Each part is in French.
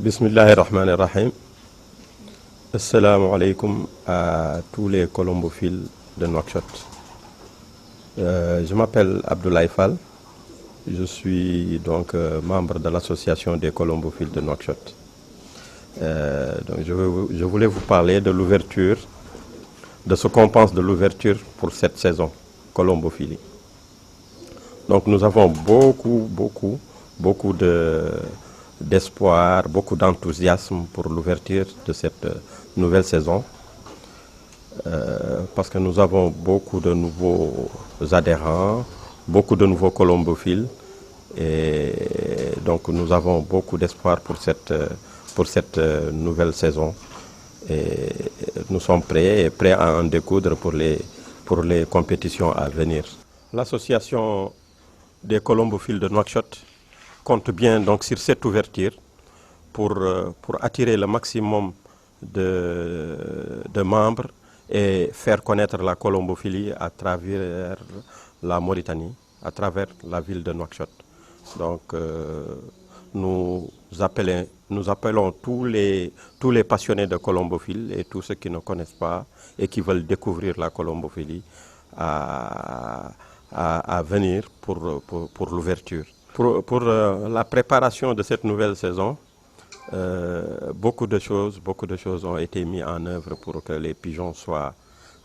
Bismillahirrahmanirrahim. Assalamu alaikum à tous les colombophiles de Nouakchott. Je m'appelle Abdoulaye Fall. Je suis donc membre de l'association des colombophiles de Nouakchott. Donc je voulais vous parler de l'ouverture, de ce qu'on pense de l'ouverture pour cette saison colombophilie. Donc nous avons beaucoup d'espoir, beaucoup d'enthousiasme pour l'ouverture de cette nouvelle saison. Parce que nous avons beaucoup de nouveaux adhérents, beaucoup de nouveaux colombophiles. Et donc nous avons beaucoup d'espoir pour cette nouvelle saison. Et nous sommes prêts à en découdre pour les compétitions à venir. L'association des colombophiles de Nouakchott compte bien donc sur cette ouverture pour attirer le maximum de membres et faire connaître la colombophilie à travers la Mauritanie, à travers la ville de Nouakchott. Donc nous appelons tous les passionnés de colombophiles et tous ceux qui ne connaissent pas et qui veulent découvrir la colombophilie à venir pour l'ouverture. Pour la préparation de cette nouvelle saison, beaucoup de choses ont été mises en œuvre pour que les pigeons soient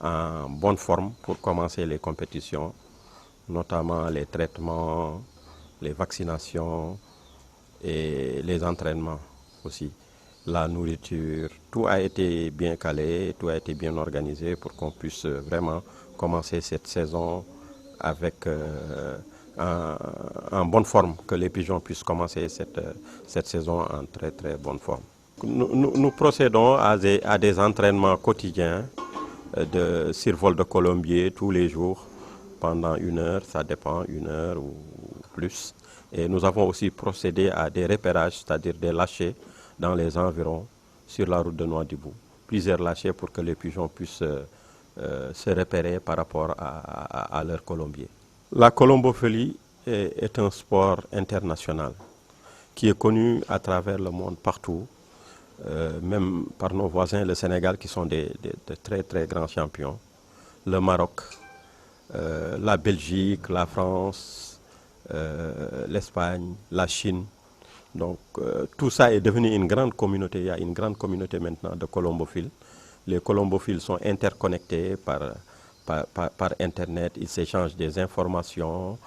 en bonne forme pour commencer les compétitions, notamment les traitements, les vaccinations et les entraînements aussi. La nourriture, tout a été bien calé, tout a été bien organisé pour qu'on puisse vraiment commencer cette saison avec en bonne forme, que les pigeons puissent commencer cette saison en très bonne forme. Nous procédons à des entraînements quotidiens de survol de colombier tous les jours pendant 1 heure, ça dépend, 1 heure ou plus. Et nous avons aussi procédé à des repérages, c'est-à-dire des lâchers dans les environs sur la route de Nouadhibou. Plusieurs lâchers pour que les pigeons puissent se repérer par rapport à leur colombier. La colombophilie est un sport international qui est connu à travers le monde partout, même par nos voisins, le Sénégal, qui sont de très grands champions, le Maroc, la Belgique, la France, l'Espagne, la Chine. Donc tout ça est devenu une grande communauté. Il y a une grande communauté maintenant de colombophiles. Les colombophiles sont interconnectés par Internet, ils s'échangent des informations.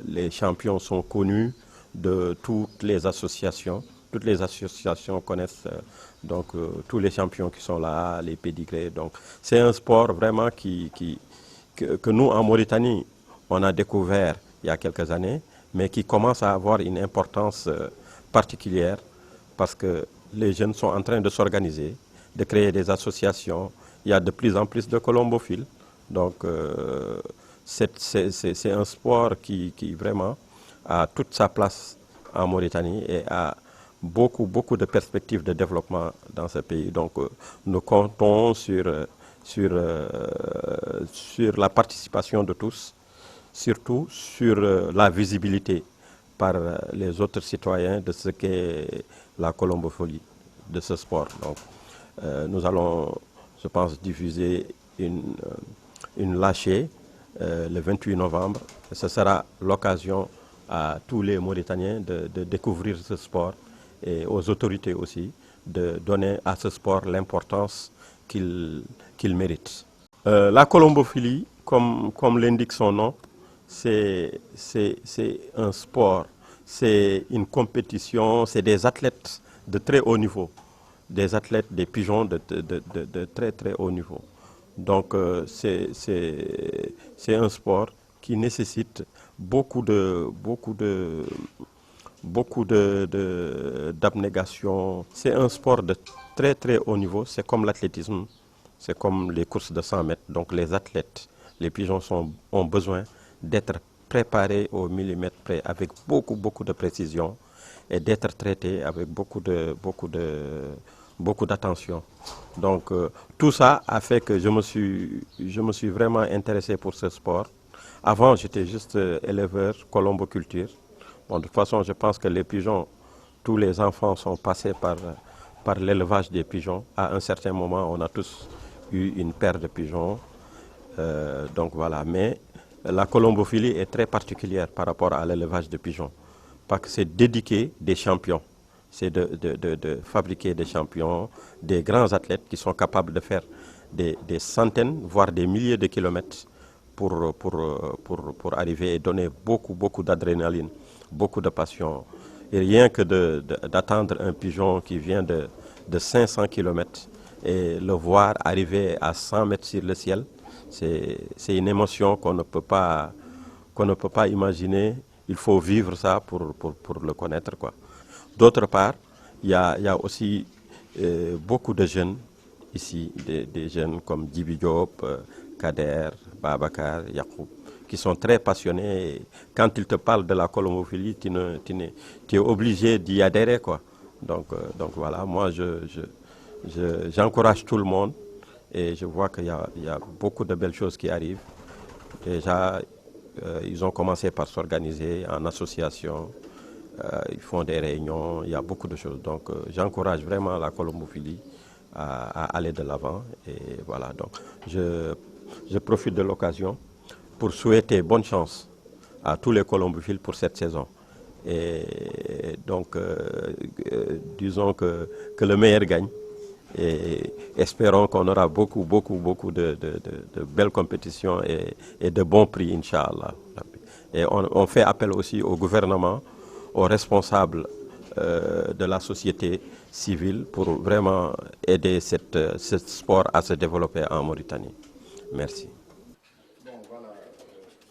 Les champions sont connus de toutes les associations. Toutes les associations connaissent tous les champions qui sont là, les pédigrés. Donc c'est un sport vraiment que nous, en Mauritanie, on a découvert il y a quelques années, mais qui commence à avoir une importance particulière parce que les jeunes sont en train de s'organiser, de créer des associations. Il y a de plus en plus de colombophiles. Donc c'est un sport qui vraiment a toute sa place en Mauritanie et a beaucoup de perspectives de développement dans ce pays. Donc nous comptons sur la participation de tous, surtout sur la visibilité par les autres citoyens de ce qu'est la colombophilie, de ce sport. Donc nous allons, je pense, diffuser une lâchée le 28 novembre. Ce sera l'occasion à tous les Mauritaniens de découvrir ce sport et aux autorités aussi de donner à ce sport l'importance qu'il mérite. La colombophilie, comme l'indique son nom, c'est un sport, c'est une compétition, c'est des athlètes de très haut niveau, des athlètes, des pigeons de très haut niveau. Donc c'est un sport qui nécessite beaucoup d'abnégation. C'est un sport de très haut niveau. C'est comme l'athlétisme, c'est comme les courses de 100 mètres. Donc les athlètes, les pigeons ont besoin d'être préparés au millimètre près avec beaucoup de précision et d'être traités avec beaucoup d'attention. Donc tout ça a fait que je me suis vraiment intéressé pour ce sport. Avant, j'étais juste éleveur, colomboculture. Bon, de toute façon, je pense que les pigeons tous les enfants sont passés par l'élevage des pigeons. À un certain moment, on a tous eu une paire de pigeons. Donc voilà, mais la colombophilie est très particulière par rapport à l'élevage de pigeons, parce que c'est d'éduquer des champions, c'est de fabriquer des champions, des grands athlètes qui sont capables de faire des centaines, voire des milliers de kilomètres pour arriver et donner beaucoup d'adrénaline, beaucoup de passion. Et rien que d'attendre un pigeon qui vient de 500 kilomètres et le voir arriver à 100 mètres sur le ciel, c'est une émotion qu'on ne peut pas imaginer. Il faut vivre ça pour le connaître, quoi. D'autre part, il y a aussi beaucoup de jeunes ici, des jeunes comme Djibi Diop, Kader, Babacar, Yacoub, qui sont très passionnés. Et quand ils te parlent de la colombophilie, tu es obligé d'y adhérer, quoi. Donc voilà, moi j'encourage tout le monde et je vois qu'il y a beaucoup de belles choses qui arrivent. Déjà, ils ont commencé par s'organiser en association, ils font des réunions, il y a beaucoup de choses. Donc j'encourage vraiment la colombophilie à aller de l'avant. Et voilà, donc je profite de l'occasion pour souhaiter bonne chance à tous les colombophiles pour cette saison. Et donc, disons que le meilleur gagne. Et espérons qu'on aura beaucoup de belles compétitions et de bons prix, Inch'Allah. Et on fait appel aussi au gouvernement, aux responsables de la société civile pour vraiment aider ce sport à se développer en Mauritanie. Merci. Bon, voilà,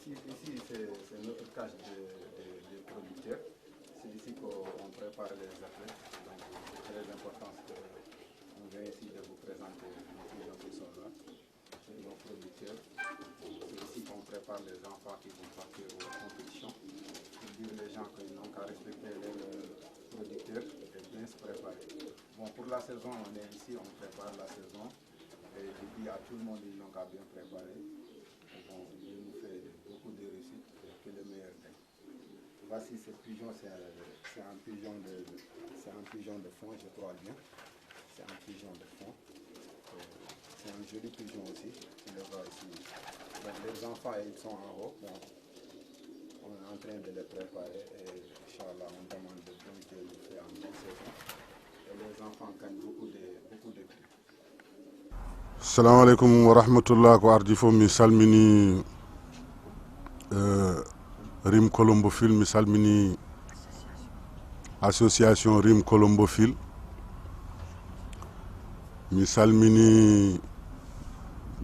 ici c'est notre cage de producteurs. C'est ici qu'on prépare les athlètes. Donc c'est très important qu'on vient ici de vous présenter nos pigeons qui sont là. C'est nos producteurs. C'est ici qu'on prépare les enfants qui vont partir aux compétitions. Pour dire les gens qu'ils n'ont qu'à respecter les producteurs et bien se préparer. Bon, pour la saison, on est ici, on prépare la saison. Et je dis à tout le monde, ils n'ont qu'à bien préparer. Bon, Dieu nous fait beaucoup de réussite et que le meilleur gagne. Voici ce pigeon, c'est un pigeon de fond, je crois bien. C'est un pigeon de fond. C'est un joli pigeon aussi, tu le vois ici. Donc, les enfants, ils sont en haut. Bon, on est en train de les préparer et Inch'Allah, on demande de bon Dieu de faire en bonne saison. Et les enfants gagnent beaucoup de prix. Assalamu alaikum wa rahmatullah ko ardi fof mi salmini Rim Colombophile, mi salmini association Rim Colombophile, mi salmini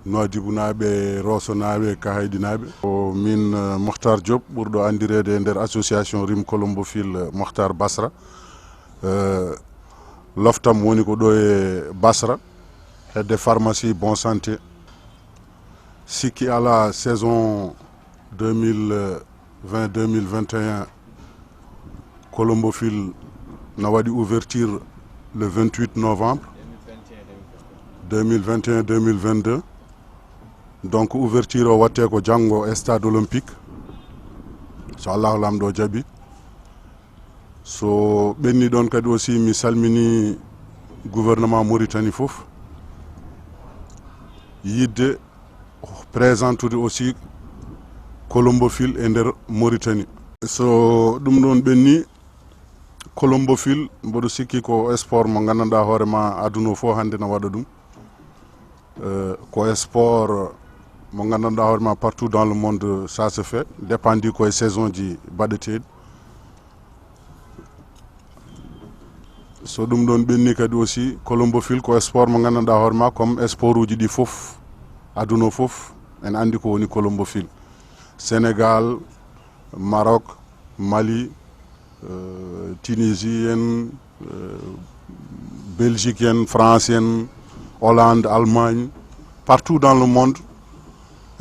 Nouadhibou naɓe, Rosso naɓe, Kahaydi naɓe. O min Mokhtar Diop ɓurɗo andirede e nder association Rim Colombophile Mokhtar Basra. Loftam woni ko ɗo e Basra hedde pharmacie Bon Santé. Sikki ala saison 2020-2021 Colombophile na waɗi ouverture le 28 novembre 2021-2022. Donc ouverture o watte ko janggo stade olympique, so allahu lamɗo jaaɓi. So ɓenni ɗon kadi aussi mi salmini gouvernement Mauritanie fof yidde présentude aussi Colombophile e nder Mauritanie. So ɗum ɗon ɓenni Colombophile mboɗo sikki ko sport mo gandanɗa hoorema aduna fof hande ne waɗa ɗum. Ko sport mo gandanɗa hoorema partout dans le monde ça se fait, dépendit koye saison ji baɗeteɗi. So ɗum ɗon ɓenni kadi aussi Colombophile ko sport mo gandanɗa hoorema comme sport uji ɗi fof aduna fof en andi ko woni Colombophile. Sénégal, Maroc, Mali, Tunisie en, Belgique en, France en, Hollande, Allemagne, partout dans le monde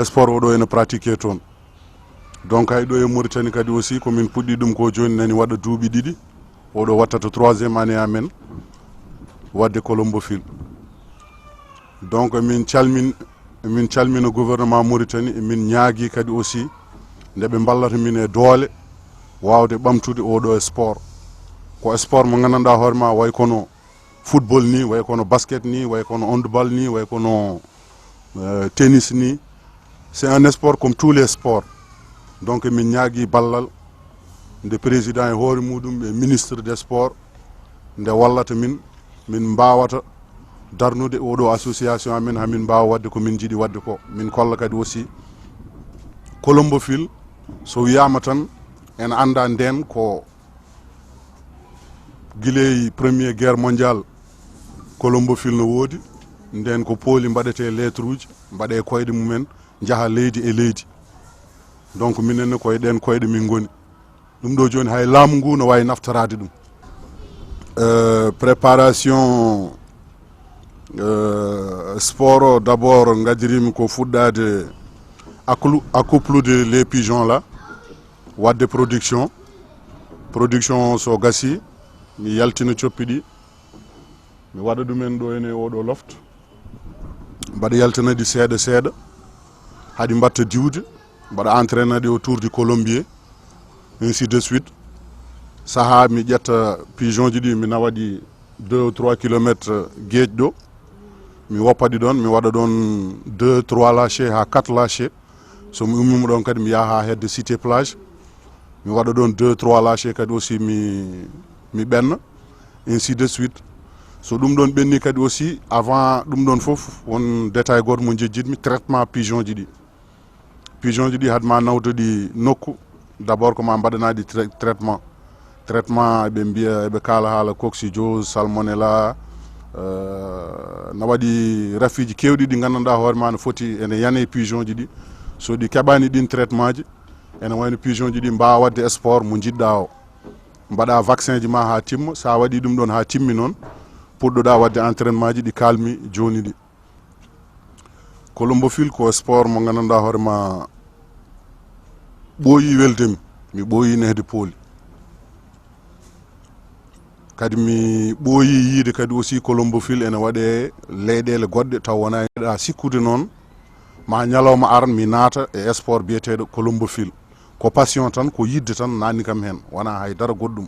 sport oɗo ene pratiqué toon. Donc hay ɗo e Mauritanie kadi aussi komin puɗɗi ɗum ko joni nani waɗa duuɓi ɗiɗi, oɗo wattata 3e année amen wadde Colombophile. Donc min calmina gouvernement Mauritanie e min ñaagui kadi aussi nde ɓe ballata min e doole wawde ɓamtude oɗo sport ko sport mo gandanɗa hoorema way kono football ni, way kono basket ni, way kono handball ni, way kono tennis ni. C'est un sport comme tous les sports. Donc min ñaagui ballal nde président e hoore muɗum e ministre des sports nde wallata min mbawata darnude oɗo association amin hamin mbawa wadde ko min jiiɗi wadde ko. Min kolla kadi aussi Colombofil so wiyama tan en anda nden ko guiley première guerre mondiale Colombofil no woodi, nden ko pooli mbaɗete lettre uji mbaɗe koyɗe mumen jaaha leydi e leydi. Donc minenne koye ɗen koyɗe min goni. ɗum ɗo joni hay laamu ngu no wawi naftorade ɗum. Préparation sport o d'abord gadirimi ko fuɗɗade accouplede les pigeons là, wadde production so gasi mi yaltina coppi ɗi mi waɗa ɗumen ɗo ene oɗo loft mbaɗa yaltanaɗi seeɗa seeɗa haɗi mbatta diwde mbaɗa entraînaɗi autour du colombier ainsi de suite. Saha mi ƴetta pigeon ji ɗi mi nawaɗi 2 ou 3 kilomètres gueeƴ ɗo mi woppaɗi ɗon mi waɗa ɗon 2 3 lâché ha 4 lâché. So mi ummima ɗon kadi mi yaha ha hedde cité plage mi waɗa ɗon 2 3 lâché kadi aussi mi ɓenna ainsi de suite. So ɗum ɗon ɓenni kadi aussi avant ɗum ɗon foof won détail goto mo jejjitmi, traitement pigeon ji ɗi hadma nawdaɗi nokku d'abord koma mbaɗanaɗi traitement eɓe mbiya eɓe kaala haala coccidiose, salmonella, na waɗi rafiji kewɗi ɗi gandanɗa hoorema no foti ene yane pigeon ji ɗi. So ɗi keɓani ɗin traitement ji ene wayno pigeon ji ɗi mbawa wadde sport mo jiɗɗa o, mbaɗa vaccin ji ma ha timma. Sa waɗi ɗum ɗon ha timmi noon puɗɗoɗa wadde entraînement ji ɗi kalmi joni ɗi. Colombofil ko sport mo gandanɗa hoorema ɓooyi weldemi, mi ɓooyi nehde pooli kadi mi ɓooyi yiide kadi aussi Colombofil ene waɗe leyɗele goɗɗe taw wona ɗa sikkude noon ma ñalawma aran mi naata e sport biyeteɗo Colombofil. Ko passion tan, ko yidde tan nanni kam hen, wona haydara goɗɗum.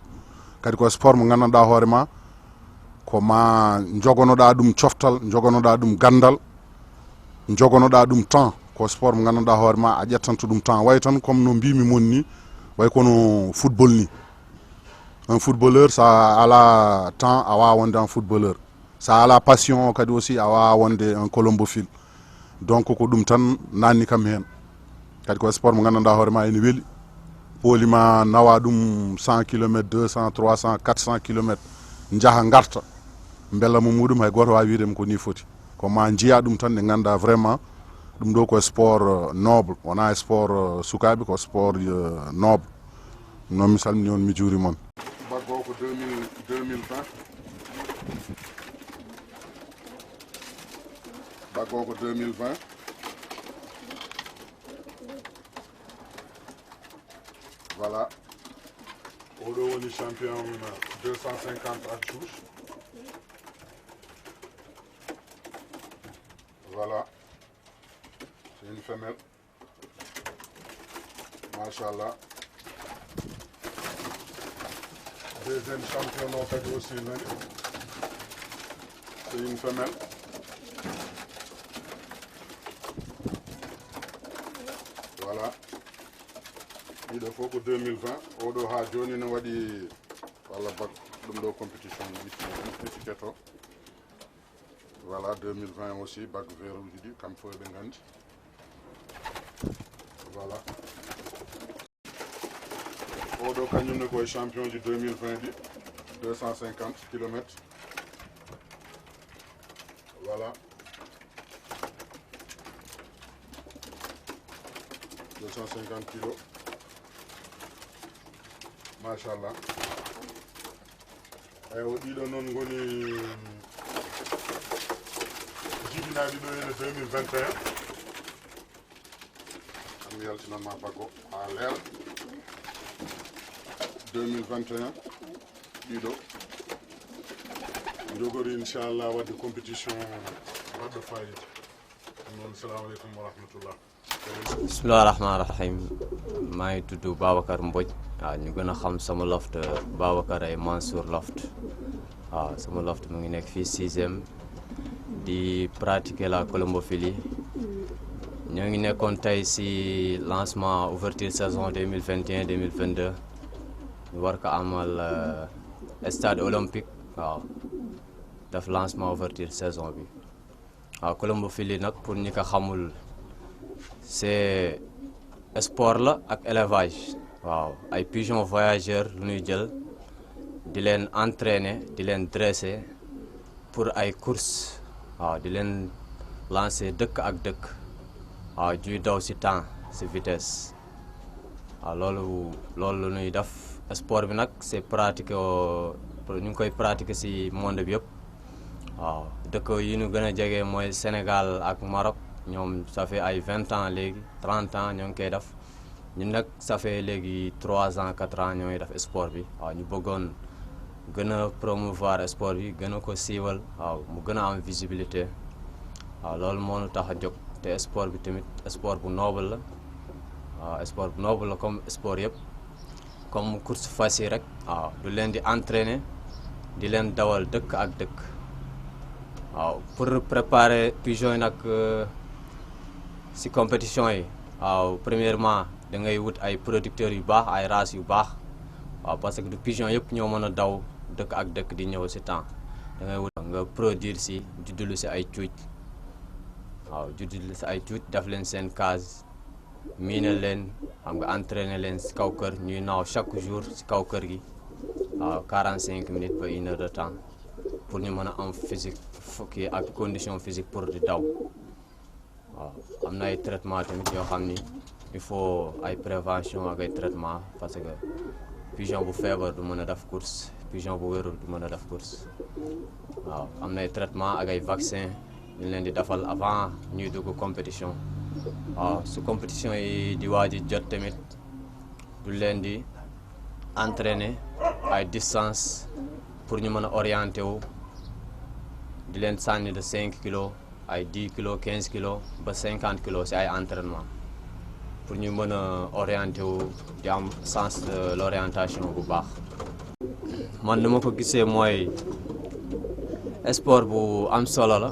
Kadi ko sport mo gandanɗa hoorema ko ma jogonoɗa ɗum coftal, jogonoɗa ɗum gandal, jogonoɗa ɗum temps. Ko sport mo gandanɗa hoorema a ƴettanto ɗum temps, way tan comme no mbimi mon ni, way kono football ni. Un footballeur sa ala temps a wawa wonde un footballeur, sa ala passion o kadi aussi a wawa wonde un Colombofil. Donc ko ɗum tan nanni kam hen. Kadi ko sport mo gandanɗa hoorema ene weeli, poolima nawa ɗum 100 km 200 300 400 km jaaha garta bellamo muɗum hay goto wawi widema ko ni foti. Ko ma jiiya ɗum tan ɗe ganda vraiment ɗum ɗo ko sport noble, wona sport sukaɓe, ko sport noble. Non mi salmini on mi juuri moon. Baggo ko 2020 baggo ko 2020 voilà. Oɗo woni champion 250 à touche. Voilà, c'est une femelle, machallah. Deuxième champion kadi aussi nani, c'est une femelle. Voilà, ɗiɗo fof ko 2020. Oɗo ha joni no waɗi walla bak ɗum ɗo compétition étiquette o. Voilà, 2020 aussi, bac vert uji ɗi kam fof eɓe gandi. Voilà, oɗo kañumne koye champion ji 2020 ɗi 250 km. Voilà, 250 kg, machallah. Eyi o ɗiɗo noon goni jibinaɗi ɗo ene 2021. Ami yaltinanma baggo ha leer 2021 ɗiɗo jogori inchallah wadde compétition baɗɗo fayida. ɗum noon assalamu aleykum wa rahmatullah. Bismillah rahman rahim. Maa ngi tudd Babacar Mbodj. waaw ñu gën a xam sama loft Babacar ay Mansour loft waaw sama loft mu ngi nekk fii 6e di pratiquer la colombophilie ñoo ngi nekkoon tey si lancement ouverture saison 2021-2022 ñu war ko amal stade olympique waaw def lancement ouverture saison bi waaw colombophilie nag pour ñi ko xamul c'est sport la ak élevage waaw ay pigeons voyageurs lu ñuy jël di leen entraîner di leen dresser pour ay courses waaw di leen lancer dëkk ak dëkk waaw juy daw ci temps ci vitesse waaw loolu lu ñuy def sport bi nag c'est pratiqué ñu ngi koy pratiquer ci monde bi yëpp waaw dëkk yi ñu gën a jege mooy Sénégal ak Maroc ñoom ça fait ay 20 ans léegi 30 ans ñoo ngi koy def ñun nag ça fait léegi 3 ans 4 ans ñoo ngi def sport bi waaw ñu bëggoon gën a promouvoir sport bi gën a ko siiwal waaw mu gën a am visibilité waaw loolu moo ñu tax a jóg te sport bi tamit sport bu noble la waaw sport bu noble la comme sport yëpp comme course fas yi rek waaw du leen di entraîner di leen dawal dëkk ak dëkk waaw pour préparer pigeon yi nag ci compétition yi waaw premièrement da ngay wut ay producteurs yu baax ay races yu baax waaw parce que du pigeon yëpp ñoo mën a daw dëkk ak dëkk di ñëw ci temps da ngay wut nga produire ci juddulu ci ay cuuj waaw juddulu ci ay cuuj def leen seen case miine leen xam nga entraîner leen ci kaw kër ñuy naaw chaque jour ci kaw kër gi waaw 45 minutes ba 1 heure de temps pour ñu mën a am physique fukki ak condition physique pour di daw waaw am na ay traitement tamit yoo xam ni il faut ay prévention ak ay traitement parce que pigeon bu feebar du mën a def course pigeon bu wérul du mën a def course waaw am na ay traitement ak ay vaccin ñu leen di defal avant ñuy dugg compétition waaw su compétition yi di waaj jot tamit du leen di entraîner ay distance pour ñu mën a orienter wu di leen sànni de 5 kilos ay 10 kilos 15 kilos ba 50 kilos ci ay entraînement pour ñu mën a orienter wu di am sens de l'orientation bu baax. man ni ma ko gisee mooy sport bu am solo la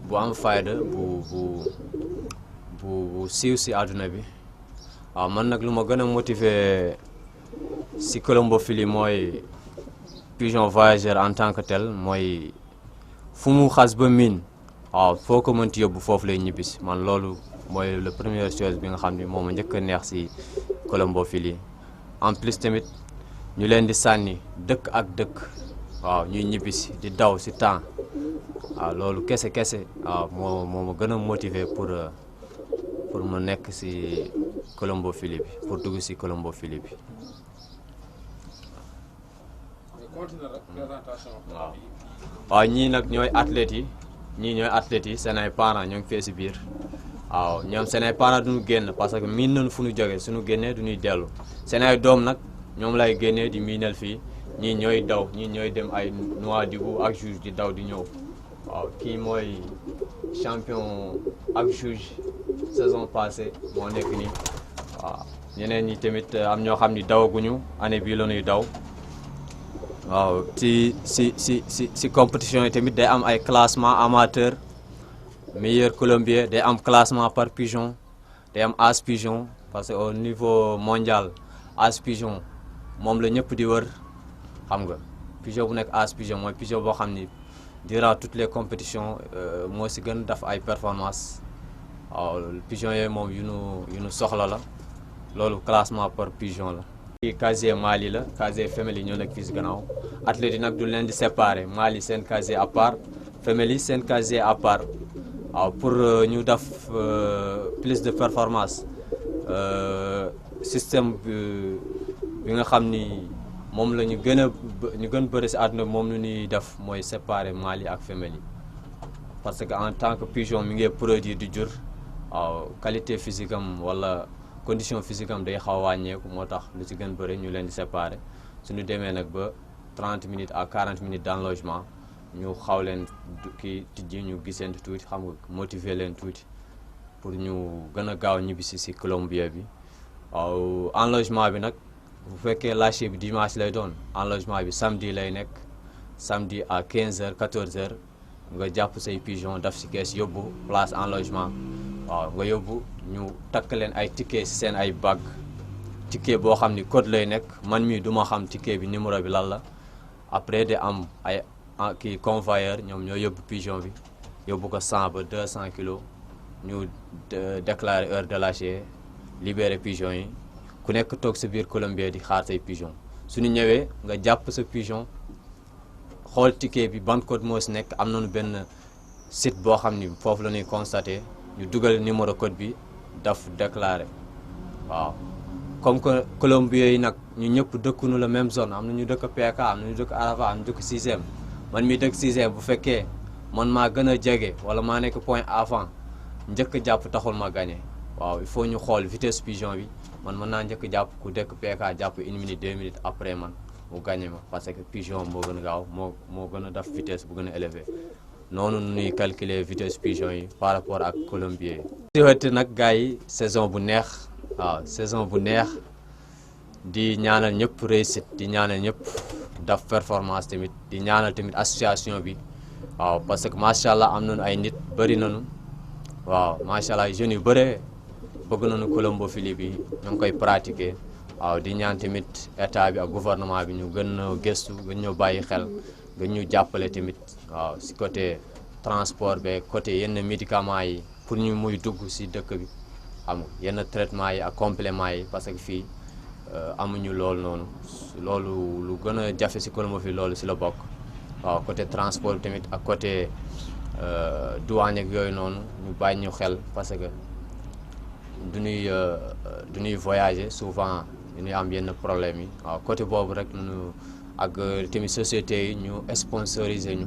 bu am fayda bu siiw ci àdduna bi waaw man nag lu ma gën a motiver ci colombophilie mooy pigeon voyageur en tant que tel mooy fu mu xas ba miin waaw foo ko mënti yóbbu foofu lay ñibbisi man loolu mooy la première chose bi nga xam ni moom a njëkk a neex ci colombophilie en plus tamit ñu leen di sànni dëkk ak dëkk waaw ñuy ñibbisi di daw ci temps waaw loolu kese waaw moo ma gën a motiver pour ma nekk ci colombophilie bi pour dugg ci colombophilie bi. waaw ñii nag ñooy athlètes yi seen ay parents ñoo ngi fee ci biir waaw ñoom seen ay parents duñu génn parce que miin nañu fu ñu jógee suñu génnee duñuy dellu seen ay doom nag ñoom lay génnee di miinal fii ñii ñooy daw ñii ñooy dem ay Nouadhibou ak Juge di daw di ñëw waaw kii mooy champion ak Juge saison passée moo nekk nii waaw ñeneen ñi tamit am ñoo xam ni dawaguñu année bii la ñuy daw waaw ci compétition yi tamit day am ay classement amateur meilleur colombier day am classement par pigeon day am as pigeon parce que au niveau mondial as pigeon moom la ñëpp di wër xam nga pigeon bu nekk as pigeon mooy pigeon boo xam ni durant toutes les compétitions moo ci gën def ay performance waaw pigeon yooyu moom yu nu soxla la loolu classement par pigeon la. kii casier mâle la casier femelle yi ñoo nekk fii ci gannaaw athlètes yi nag du leen di séparer mâle yi seen casier à part femelle yi seen casier à part waaw pour ñu def plus de performance système bi nga xam ni moom la ñu gën bëri ci àdduna moom lu ñuy def mooy séparer mâle yi ak femelle yi parce que en tant que pigeon mi ngi produire du jur waaw qualité physique am wala condition physique am day xaw a wàññeeku moo tax lu ci gën bëri ñu leen di séparer suñu demee nag ba 30 minutes à 40 minutes d'enlogement ñu xaw leen kii tijji ñu giseen tuuti xam nga motiver leen tuuti pour ñu gën a gaaw ñibbisi ci Colombie bi waaw enlogement bi nag bu fekkee lâcher bi dimanche lay doon enlogement bi samedi lay nekk samedi à 15h 14h nga jàpp say pigeon daf si kees yóbbu place enlogement waaw nga yóbbu ñu takk leen ay ticket si seen ay bag ticket boo xam ni code lay nekk man mii duma xam ticket bi numéro bi lan la après de am ay kii convoyeur ñoom ñoo yóbbu pigeon bi yóbbu ko 100 ba 200 kilos ñu déclarer heure de lâcher libérer pigeon yi ku nekk toog sa biir colombier di xaar say pigeon suñu ñëwee nga jàpp sa pigeon xool ticket bi ban code moo si nekk am nañu benn site boo xam ni foofu la ñuy constater ñu dugal numéro code bi daf déclarer waaw comme que colombier yi nag ñu ñëpp dëkkunu la même zone am na ñu dëkk PK am na ñu dëkk Arava am na ñu dëkk 6e man mi dëkk 6e bu fekkee man maa gën a jege wala maa nekk point avant njëkk jàpp taxul ma gagné waaw il faut ñu xool vitesse pigeon bi man mën naa njëkk jàpp ku dëkk PK jàpp 1 minute 2 minutes après man mu gagné ma parce que pigeon moo gën a gaaw moo gën a def vitesse bu gën a élevé noonu ñuy calculer vitesse pigeon yi par rapport ak colombier yi. si wette nag gars yi saison bu neex waaw saison bu neex di ñaanal ñëpp réussite di ñaanal ñëpp daf performance tamit di ñaanal tamit association bi waaw parce que macha allah am nañu ay nit bëri nañu waaw macha allah jeunes yu bëree bëgg nañu colombophilie bi ñu ngi koy pratiquer waaw di ñaan tamit état bi ak gouvernement bi ñu gën a gëstu gën ñu bàyyi xel gën ñu jàppale tamit waaw si côté transport be côté yenn médicaments yi pour ñu muy dugg si dëkk bi xam nga yenn traitement yi ak complément yi parce que fii amuñu loolu noonu loolu lu gën a jafe si colombophile loolu si la bokk waaw côté transport tamit ak côté douane ak yooyu noonu ñu bàyyi ñu xel parce que du ñuy voyager souvent du ñuy am yenn problème yi waaw côté boobu rek ñu ak tamit société yi ñu sponsoriser ñu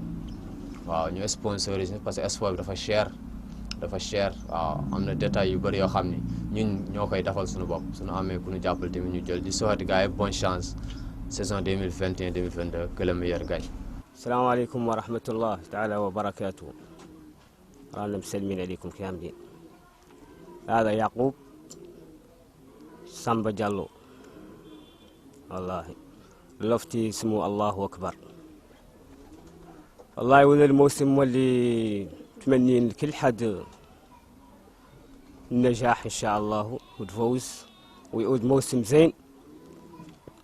waaw ñu sponsoriser parce que sport bi dafa cher waaw am na détails yu bëri yoo xam ni ñun ñoo koy defal suñu bopp suñu amee ku ñu jàppale tamit ñu jël di souhaiter gars yi bonne chance saison 2021-2022 que le meilleur gagne. السلام عليكم ورحمة الله تعالى وبركاته. رانا مسلمين عليكم كاملين. هذا يعقوب سامبا جالو والله لفتي اسمه الله أكبر. والله ولا الموسم واللي تمنين لكل حد النجاح إن شاء الله والفوز ويعود موسم زين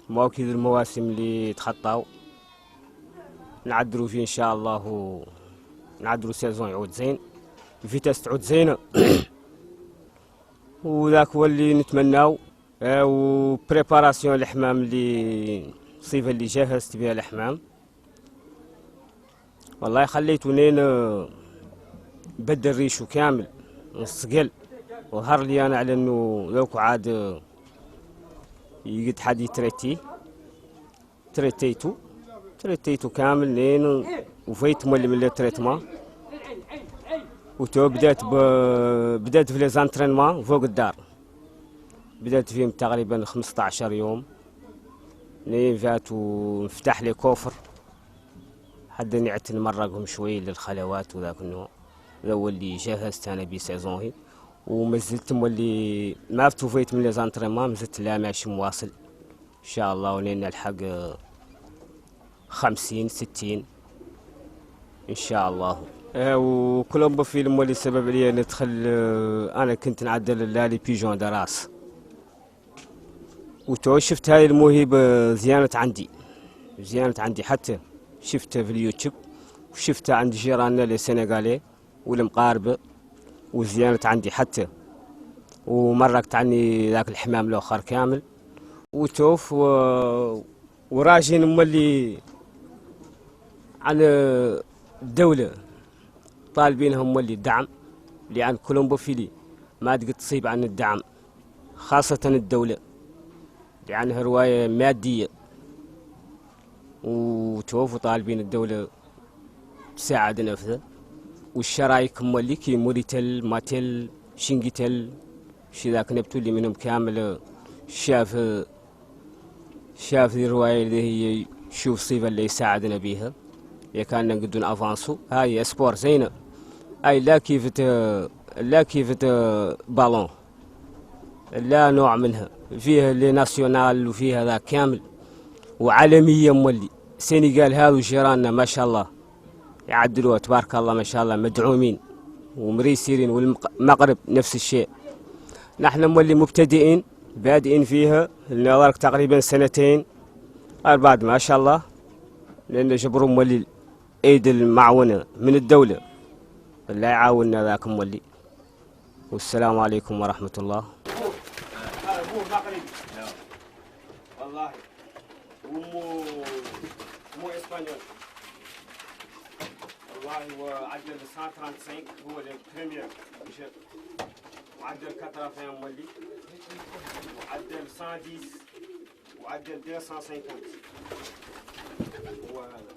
ما كذا المواسم اللي تخطاو نعدلوا فيه إن شاء الله نعدلوا سيزون يعود زين الفيتاس تعود زينة وذاك هو اللي نتمناو وبريباراسيون الحمام اللي الصيفة اللي جهزت بها الحمام والله خليتوني بدل ريشو كامل نصقل وهر لي انا على انه لوك عاد يقد حد تريتيتو كامل لين وفيت مولي من التريتمون وتو بدات في لي زانترينمون فوق الدار بدات فيهم تقريبا 15 يوم لين فات ونفتح لي كوفر حد نعت نمرقهم شوي للخلوات وذاك النوع ذا هو اللي جهزت انا بسيزوني ومازلت مولي ما فتوفيت من لي زانترينمون مازلت لا ماشي مواصل ان شاء الله ولين نلحق 50 60 ان شاء الله. وكولومبوفيل مولي السبب لي ندخل انا كنت نعدل لي بيجون دراس وتو شفت هاي الموهبه زيانة عندي حتى شفتها في اليوتيوب وشفتها عند جيراننا السنغالي والمقاربة وزيانة عندي حتى ومرقت عني ذاك الحمام الاخر كامل وتوف وراجين مولي على الدولة طالبينهم مولي الدعم لأن كولومبوفيلي ما تقدر تصيب عن الدعم خاصة الدولة لأنها رواية مادية وتوفوا طالبين الدولة تساعد نفسها والشرايك مولي كي موريتل ماتل شينجيتل شي ذاك نبتولي منهم كامل شاف ذي الرواية اللي هي شوف صيفة اللي يساعدنا بيها اللي كان نقدون افانسو هاي سبور زينة اي لا كيف بالون لا نوع منها، فيها اللي ناسيونال وفيها ذا كامل وعالمية مولي. سنغال هذا وجيراننا ما شاء الله يعدلوا تبارك الله ما شاء الله مدعومين ومريسيرين، والمغرب نفس الشيء. نحن مولي مبتدئين بادئين فيها لنا تقريبا 2 بعد ما شاء الله، لأن جبروا مولي ايد المعونة من الدولة اللي يعاوننا ذاك مولي. والسلام عليكم ورحمة الله. هو مغربي والله، مو اسبانيول والله. هو عدل 135 هو البريمير، وعدل 80 مولي، وعدل 110 وعدل 250. هو هذا.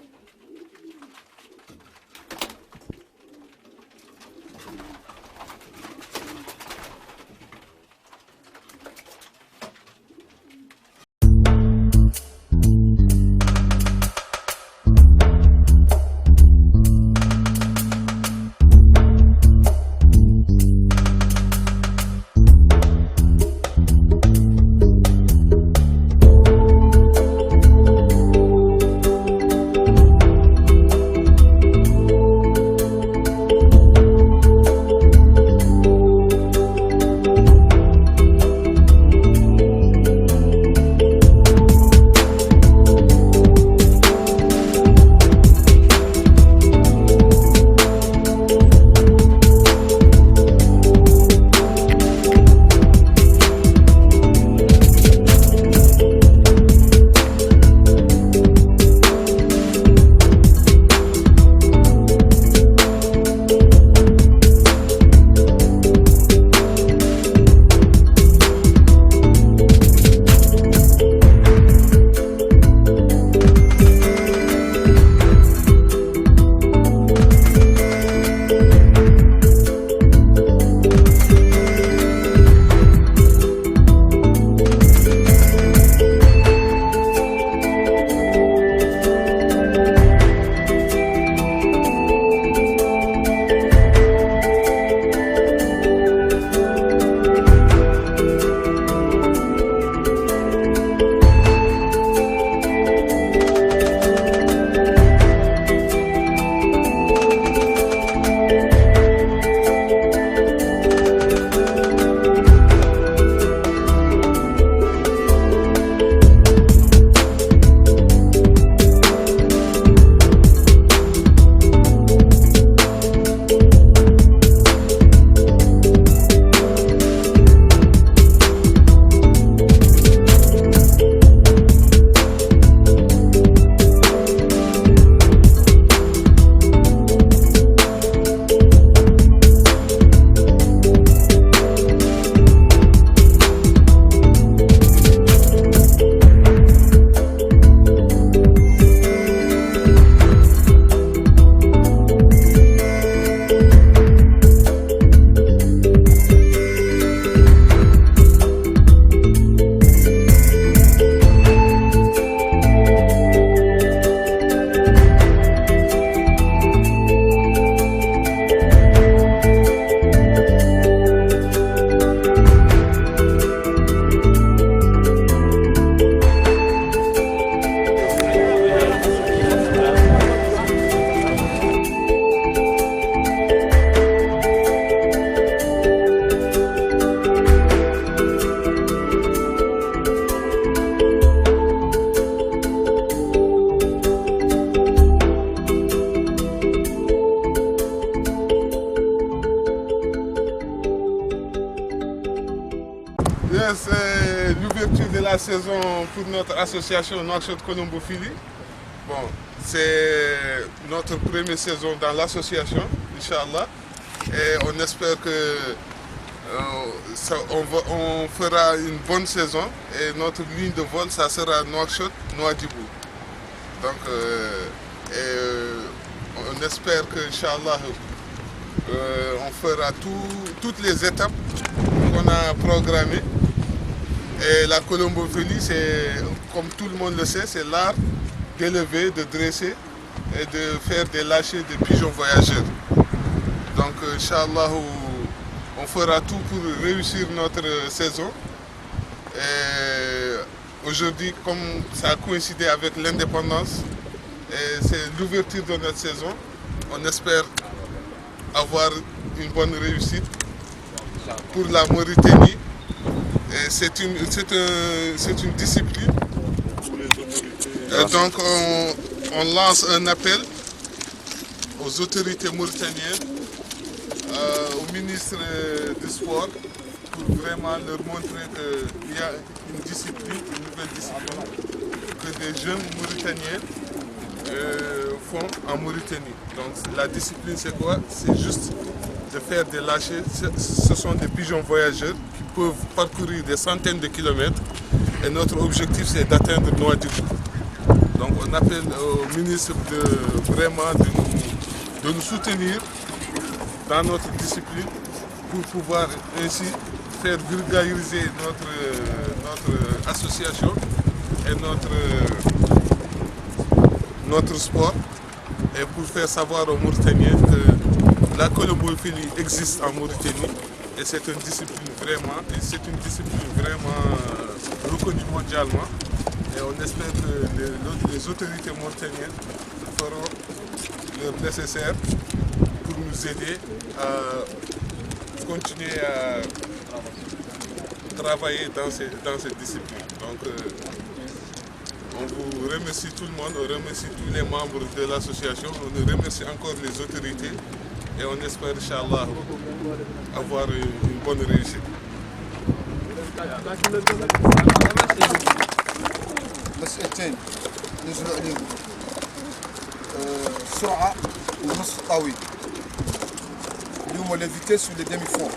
C'est l'ouverture de la saison pour notre association Nouakchott Colombophilie. Bon, c'est notre première saison dans l'association, Inch'Allah. Et on espère que on fera une bonne saison. Et notre ligne de vol, ça sera Nouakchott, Nouadhibou. Donc, on espère que, Inch'Allah, on fera toutes les étapes qu'on a programmées. Et la colombophilie, c'est, comme tout le monde le sait, c'est l'art d'élever, de dresser et de faire des lâchers de pigeons voyageurs. Donc, Inch'Allah, on on fera tout pour réussir notre saison. Aujourd'hui, comme ça a coïncidé avec l'indépendance, c'est l'ouverture de notre saison. On espère avoir une bonne réussite pour la Mauritanie. C'est une discipline. Donc on lance un appel aux autorités mauritaniennes, au ministre du Sport, pour vraiment leur montrer qu'il y a une discipline, une nouvelle discipline que des jeunes Mauritaniens font en Mauritanie. Donc la discipline c'est quoi? C'est juste de faire des lâchers. Ce sont des pigeons voyageurs qui peuvent parcourir des centaines de kilomètres et notre objectif c'est d'atteindre Nouadhibou. Donc on appelle au ministre de nous soutenir dans notre discipline pour pouvoir ainsi faire vulgariser notre association et notre sport, et pour faire savoir aux Mauritaniens que la colombophilie existe en Mauritanie et c'est une discipline vraiment reconnue mondialement, et on espère que les autorités mauritaniennes feront le nécessaire pour nous aider à continuer à travailler dans cette discipline. Donc on vous remercie tout le monde, on remercie tous les membres de l'association, on remercie encore les autorités et on espère, Inch'Allah, avoir une bonne réussite. مسألتين نزلوا عليهم السرعة والنصف الطويل اليوم لي فيتيس ولي ديمي فون.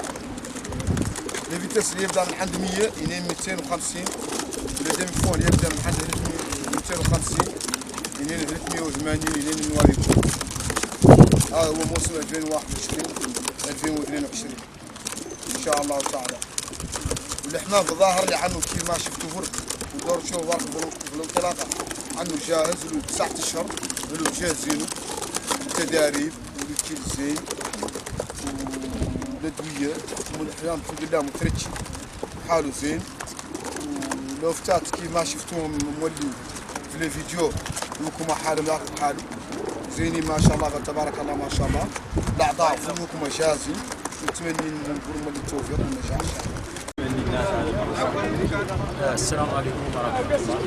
لي فيتيس اللي يبدا من عند 100 ينام 250، ولي ديمي فون اللي يبدا من عند 250 ينام 380 ينام نواديبو. هذا هو موسم 2021 2022 ان شاء الله تعالى. واللي احنا في الظاهر اللي عنه كيف ما شفتوا فرق ودور شو ورق بالانطلاقه عنه جاهز له 9 اشهر له جاهزينه التداريب والكيل زين والادويه والحيام الحمد لله مترتشي حاله زين. ولوفتات كيف ما شفتوهم مولي في لي فيديو لكم حاله حاله زينين ما شاء الله تبارك الله ما شاء الله. الاعضاء كلكم جاهزين ونتمنى لكم التوفيق والنجاح ان شاء الله. السلام عليكم ورحمة الله.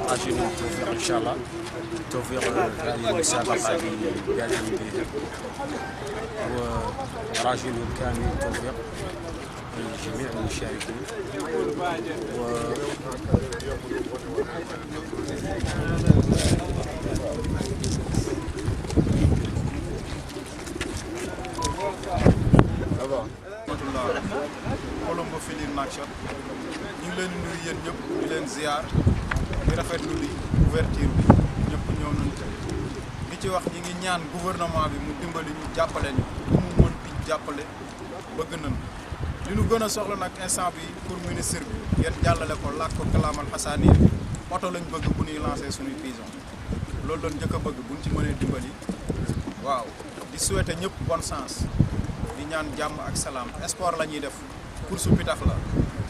راجل التوفيق إن شاء الله، التوفيق هذه المسابقة اللي قاعدين بها، وراجل كامل التوفيق لجميع المشاركين. Colombophilie Match ñu ngi leen di nuyu yéen ñëpp di leen ziar di rafetlu li ouverture bi ñëpp ñëw nañu li ci wax ñi ngi ñaan gouvernement bi mu dimbali ñu jàppale ñu mu mën di jàppale bëgg nañ li ñu gën a soxla nag instant bi pour ministre bi ngeen jàllale ko làkk ko kalaamal xasaaniya oto lañ bëgg bu ñuy lancé suñuy pigeon loolu doon njëkk a bëgg buñ ci mënee dimbali. waaw di souhaiter ñëpp bonne chance di ñaan jàmm ak salaam. sport la ñuy def course pitax la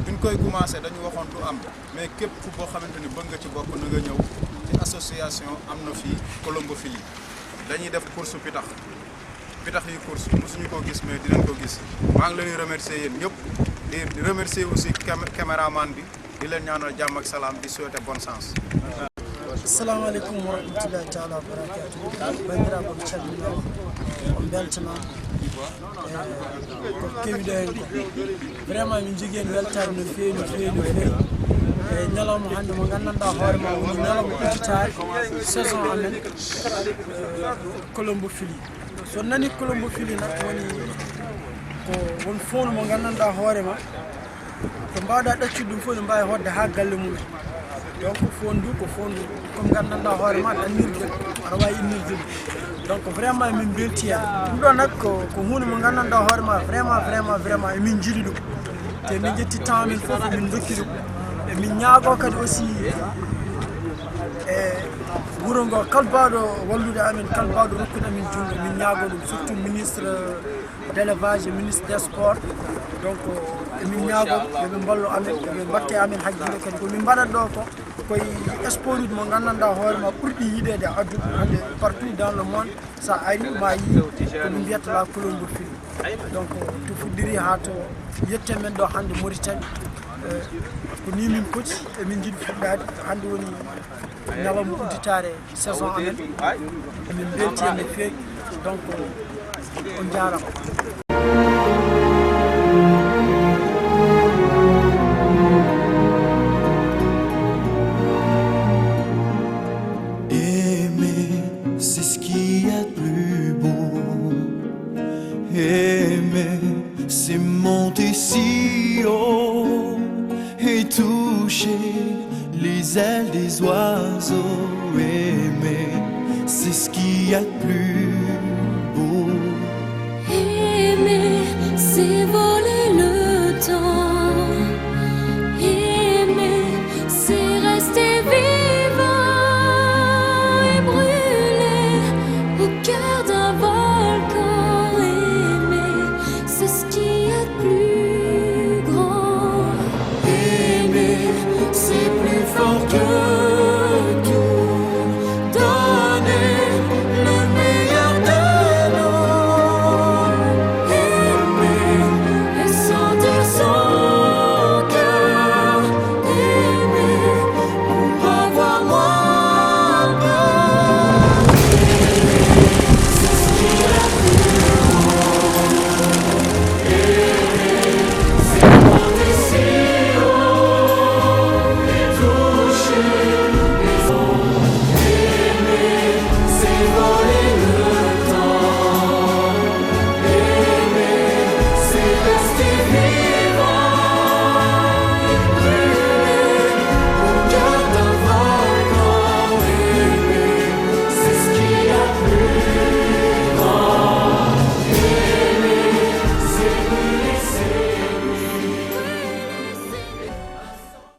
buñ koy commencé dañu waxoon du am, mais képp fu boo xamante ni bëgg nga ci bokk na nga ñëw ci association am na fii Colombophilie dañuy def course pitax yi course mosuñu ko gis mais dinañ ko gis. maa ngi leen di remercier yéen ñëpp di remercier aussi caméraman bi di leen ñaanal jàmm ak salaam di souhaiter bonne chance. Assalamu alaikum wa rahmatullahi ta'ala wa barakatuh. Bandiraɓe on calminama on beltanama ko kewiɗoyde vraiment min jogui hen weltade no fewi no fewi no fewi e ñalawma hannde mo gandanɗa hoorema woni ñalawma udditade saison amen Colombophilie. So nani Colombophilie nak woni ko won fondu mo gandanɗa hoorema ko mbawɗa ɗaccude ɗum fof ne mbawi hodde ha galle mumen. Donc fondu ko fondu comme gandanɗa hoorema ɗannirde aɗa wawi innirde ɗum. Donc vraiment min belti hen ɗum ɗo nak ko hunde mo gandanɗa hoorema vraiment emin jiiɗi ɗum. te min ƴetti temps men fof min dokki ɗum e min ñaago kadi aussi e wuro ngo kalbaɗo wallude amen kalbaɗo rokkude amen junngo min ñaago ɗum surtout ministre d' élevage et ministre des sports donc emin ñaago yoɓe mballo amen yoɓe mbatte amen haqqille kadi komin mbaɗat ɗo ko koye sport uji mo gandanɗa hoorema ɓurɗi yiɗede addude hande partout dans le monde sa ari ma yi koɓe mbiyata la Colombo Fili donc to fuɗɗiri ha to yette men ɗo hande Mauritanie ko ni min poti emin jiiɗi fuɗɗade hande woni ñalawma udditare saison amen emin belti hen no fewi donc on jarama. C'est ce qu'il y a de plus beau. Aimer, c'est monter si haut et toucher les ailes des oiseaux. Aimer, c'est ce qu'il y a de plus